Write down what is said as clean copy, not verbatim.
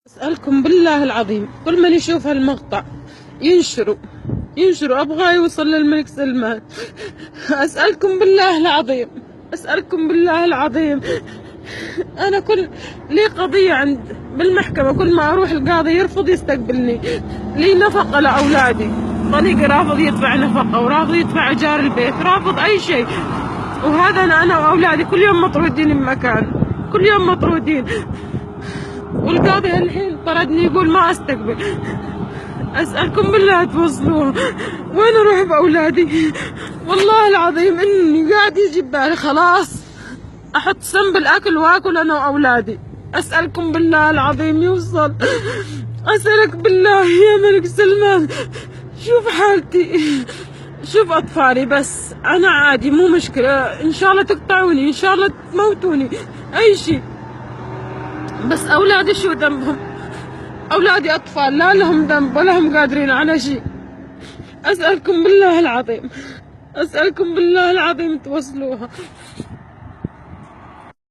أسألكم بالله العظيم كل من يشوف هالمقطع ينشروا أبغى يوصل للملك سلمان. أسألكم بالله العظيم، أسألكم بالله العظيم، أنا لي قضية بالمحكمة، كل ما أروح القاضي يرفض يستقبلني، لي نفقة لأولادي، طليقي رافض يدفع نفقة ورافض يدفع إيجار البيت، رافض أي شيء، وهذا أنا وأولادي كل يوم مطرودين بمكان، كل يوم مطرودين، والقاضي الحين طردني يقول ما استقبل. اسالكم بالله توصلوه، وين اروح باولادي؟ والله العظيم اني قاعد يجي ببالي خلاص احط سم بالاكل واكل انا واولادي. اسالكم بالله العظيم يوصل، اسالك بالله يا ملك سلمان شوف حالتي، شوف اطفالي، بس انا عادي مو مشكله، ان شاء الله تقطعوني، ان شاء الله تموتوني، اي شيء، بس أولادي شو ذنبهم؟ أولادي أطفال لا لهم ذنب ولا هم قادرين على شيء. أسألكم بالله العظيم، أسألكم بالله العظيم توصلوها.